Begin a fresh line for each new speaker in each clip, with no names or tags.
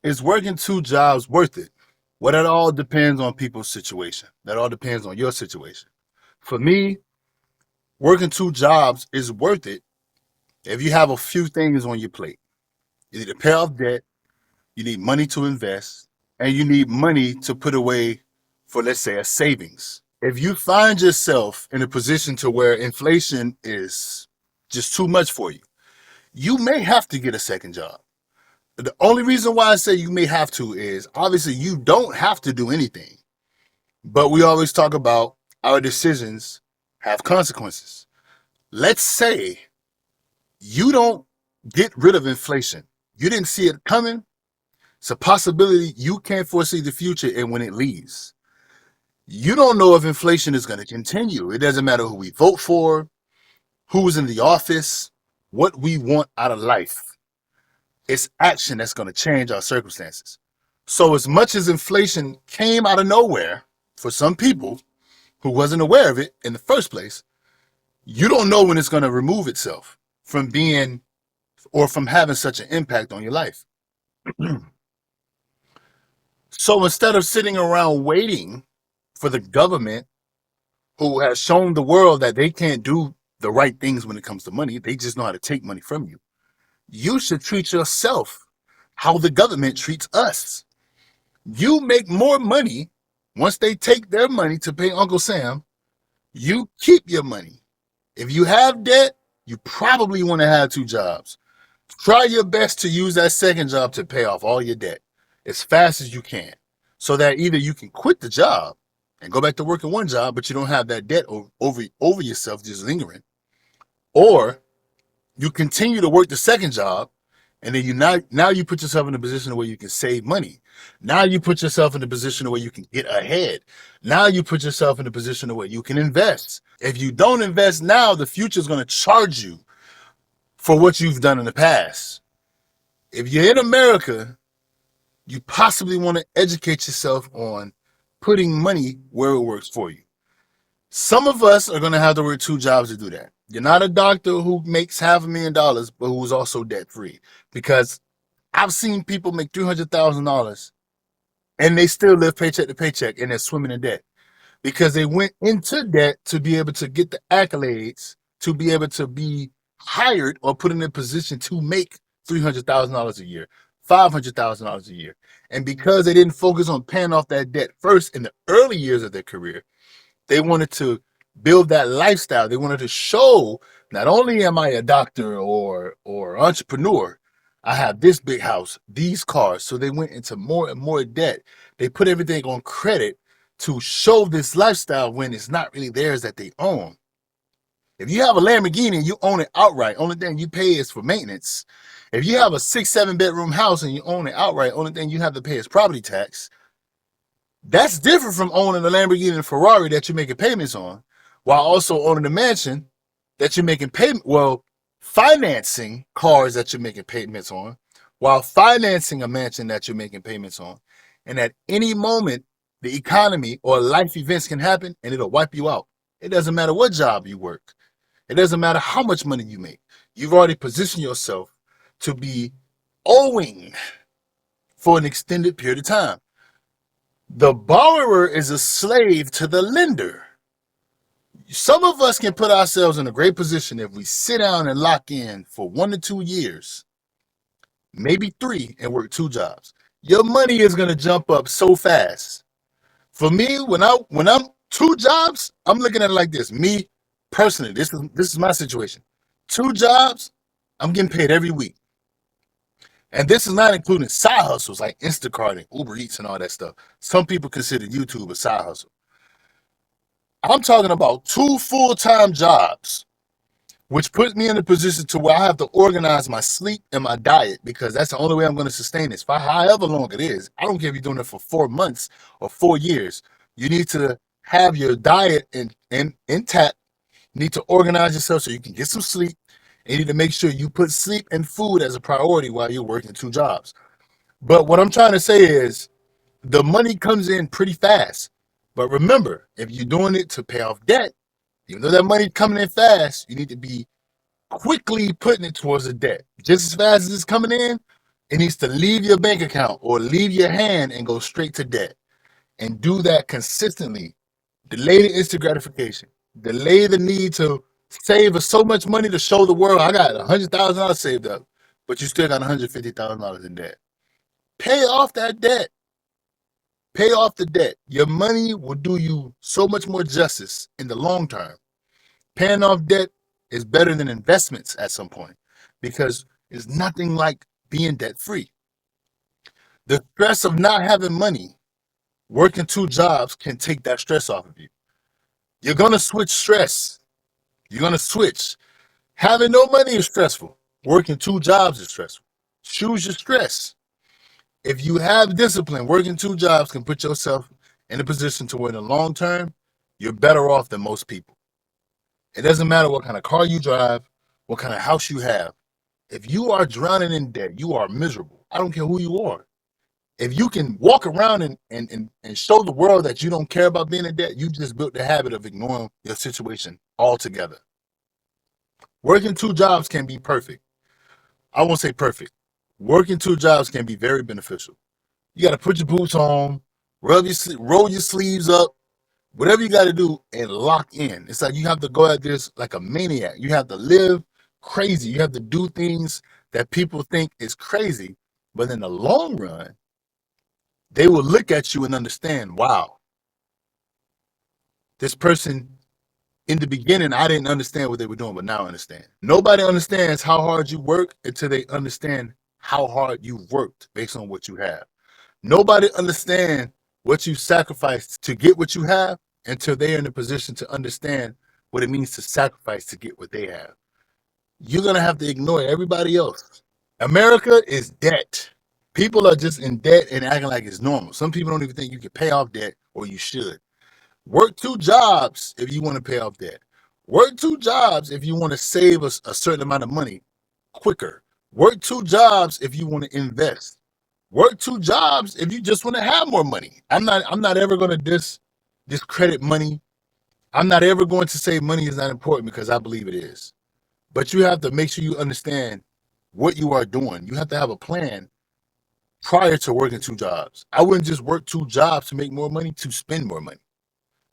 Is working two jobs worth it? Well, that all depends on people's situation. That all depends on your situation. For me, working two jobs is worth it if you have a few things on your plate. You need to pay off debt, you need money to invest, and you need money to put away for, let's say, a savings. If you find yourself in a position to where inflation is just too much for you, you may have to get a second job. The only reason why I say you may have to is obviously you don't have to do anything, but we always talk about our decisions have consequences. Let's say you don't get rid of inflation. You didn't see it coming. It's a possibility you can't foresee the future and when it leaves. You don't know if inflation is going to continue. It doesn't matter who we vote for, who's in the office, what we want out of life. It's action that's going to change our circumstances. So as much as inflation came out of nowhere for some people who wasn't aware of it in the first place, you don't know when it's going to remove itself from being or from having such an impact on your life. So instead of sitting around waiting for the government who has shown the world that they can't do the right things when it comes to money, they just know how to take money from you. You should treat yourself how the government treats us. You make more money once they take their money to pay Uncle Sam. You keep your money. If you have debt, you probably want to have two jobs. Try your best to use that second job to pay off all your debt as fast as you can so that either you can quit the job and go back to working one job, but you don't have that debt over yourself just lingering, or you continue to work the second job and then now you put yourself in a position where you can save money. Now you put yourself in a position where you can get ahead. Now you put yourself in a position where you can invest. If you don't invest now, the future is going to charge you for what you've done in the past. If you're in America, you possibly want to educate yourself on putting money where it works for you. Some of us are going to have to work two jobs to do that. You're not a doctor who makes $500,000, but who's also debt free. Because I've seen people make $300,000 and they still live paycheck to paycheck and they're swimming in debt because they went into debt to be able to get the accolades, to be able to be hired or put in a position to make $300,000 a year, $500,000 a year. And because they didn't focus on paying off that debt first in the early years of their career, they wanted to build that lifestyle. They wanted to show not only am I a doctor or entrepreneur, I have this big house, these cars. So they went into more and more debt. They put everything on credit to show this lifestyle when it's not really theirs that they own. If you have a Lamborghini and you own it outright, only thing you pay is for maintenance. If you have a 6, 7 bedroom house and you own it outright, only thing you have to pay is property tax. That's different from owning a Lamborghini and a Ferrari that you're making payments on, while also owning a mansion that you're making financing cars that you're making payments on, while financing a mansion that you're making payments on. And at any moment, the economy or life events can happen and it'll wipe you out. It doesn't matter what job you work. It doesn't matter how much money you make. You've already positioned yourself to be owing for an extended period of time. The borrower is a slave to the lender. Some of us can put ourselves in a great position if we sit down and lock in for 1 to 2 years, maybe 3, and work two jobs. Your money is going to jump up so fast. For me, when I'm two jobs, I'm looking at it like this. Me personally, this is my situation. Two jobs, I'm getting paid every week. And this is not including side hustles like Instacart and Uber Eats and all that stuff. Some people consider YouTube a side hustle. I'm talking about two full-time jobs, which puts me in a position to where I have to organize my sleep and my diet because that's the only way I'm going to sustain this. For however long it is, I don't care if you're doing it for 4 months or 4 years. You need to have your diet intact. You need to organize yourself so you can get some sleep. And you need to make sure you put sleep and food as a priority while you're working two jobs. But what I'm trying to say is the money comes in pretty fast. But remember, if you're doing it to pay off debt, even though that money's coming in fast, you need to be quickly putting it towards the debt. Just as fast as it's coming in, It needs to leave your bank account or leave your hand and go straight to debt. And do that consistently. Delay the instant gratification. Delay the need to save so much money to show the world I got $100,000 saved up, but you still got $150,000 in debt. Pay off that debt. Pay off the debt. Your money will do you so much more justice in the long term. Paying off debt is better than investments at some point because it's nothing like being debt free. The stress of not having money, working two jobs can take that stress off of you. You're going to switch stress. You're going to switch. Having no money is stressful. Working two jobs is stressful. Choose your stress. If you have discipline, working two jobs can put yourself in a position to where in the long term, you're better off than most people. It doesn't matter what kind of car you drive, what kind of house you have. If you are drowning in debt, you are miserable. I don't care who you are. If you can walk around and show the world that you don't care about being in debt, you just built the habit of ignoring your situation altogether. Working two jobs can be perfect. I won't say perfect. Working two jobs can be very beneficial. You got to put your boots on, roll your sleeves up, whatever you got to do, and lock in. It's like you have to go at this like a maniac. You have to live crazy. You have to do things that people think is crazy. But in the long run, they will look at you and understand, wow, this person, in the beginning, I didn't understand what they were doing, but now I understand. Nobody understands how hard you work until they understand how hard you worked based on what you have. Nobody understands what you sacrificed to get what you have until they're in a position to understand what it means to sacrifice to get what they have. You're going to have to ignore everybody else. America is debt. People are just in debt and acting like it's normal. Some people don't even think you can pay off debt, or you should. Work two jobs if you want to pay off debt. Work two jobs if you want to save a certain amount of money quicker. Work two jobs if you want to invest. Work two jobs if you just want to have more money. I'm not ever going to discredit money. I'm not ever going to say money is not important, because I believe it is. But you have to make sure you understand what you are doing. You have to have a plan prior to working two jobs. I wouldn't just work two jobs to make more money, to spend more money.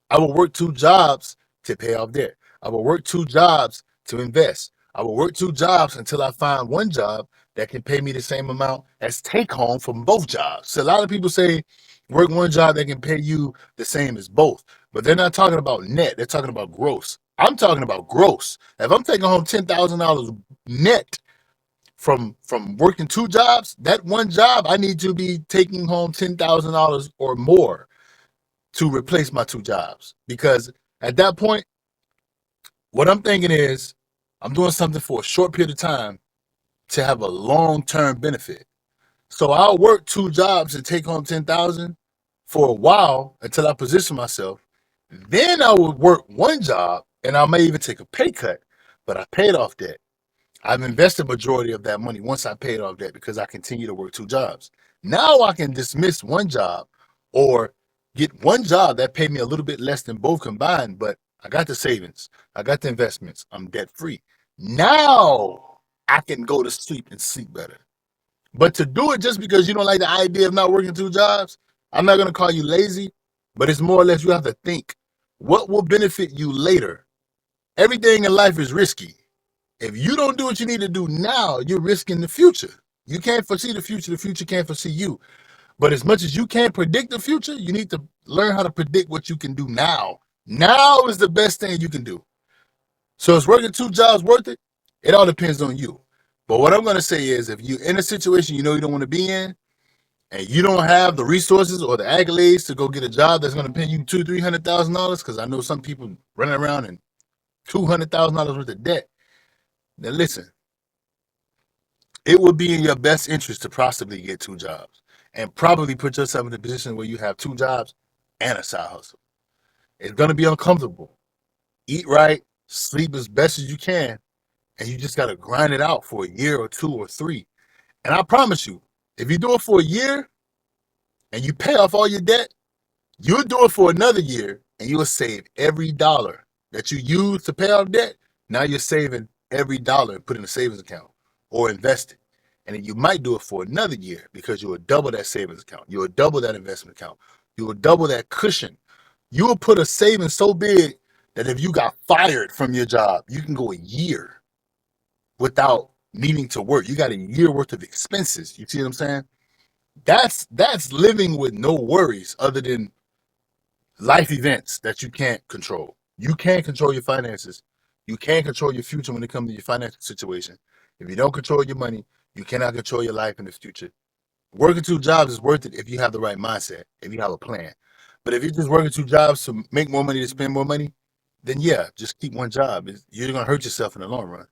I will work two jobs to pay off debt. I will work two jobs to invest. I will work two jobs until I find one job that can pay me the same amount as take home from both jobs. So a lot of people say work one job that can pay you the same as both, but they're not talking about net. They're talking about gross. I'm talking about gross. If I'm taking home $10,000 net from working two jobs, that one job I need to be taking home $10,000 or more to replace my two jobs. Because at that point, what I'm thinking is I'm doing something for a short period of time to have a long-term benefit. So I'll work two jobs and take home 10,000 for a while until I position myself. Then I will work one job and I may even take a pay cut, but I paid off debt. I've invested majority of that money once I paid off debt because I continue to work two jobs. Now I can dismiss one job or get one job that paid me a little bit less than both combined, but I got the savings. I got the investments. I'm debt free. Now I can go to sleep and sleep better. But to do it just because you don't like the idea of not working two jobs, I'm not going to call you lazy, but it's more or less you have to think what will benefit you later. Everything in life is risky. If you don't do what you need to do now, you're risking the future. You can't foresee the future can't foresee you. But as much as you can't predict the future, you need to learn how to predict what you can do now. Now is the best thing you can do. So is working two jobs worth it? It all depends on you. But what I'm going to say is if you're in a situation you know you don't want to be in, and you don't have the resources or the accolades to go get a job that's going to pay you $200,000-$300,000, because I know some people running around in $200,000 worth of debt. Now listen, it would be in your best interest to possibly get two jobs and probably put yourself in a position where you have two jobs and a side hustle. It's going to be uncomfortable. Eat right, sleep as best as you can, and you just got to grind it out for a year or two or three. And I promise you, if you do it for a year and you pay off all your debt, you'll do it for another year and you'll save every dollar that you use to pay off debt. Now you're saving every dollar and put in a savings account or invest it. And then you might do it for another year because you will double that savings account. You will double that investment account. You will double that cushion. You will put a savings so big that if you got fired from your job, you can go a year without needing to work. You got a year worth of expenses. You see what I'm saying? That's living with no worries other than life events that you can't control. You can't control your finances. You can't control your future when it comes to your financial situation. If you don't control your money, you cannot control your life in the future. Working two jobs is worth it if you have the right mindset, if you have a plan. But if you're just working two jobs to make more money, to spend more money, then yeah, just keep one job. You're going to hurt yourself in the long run.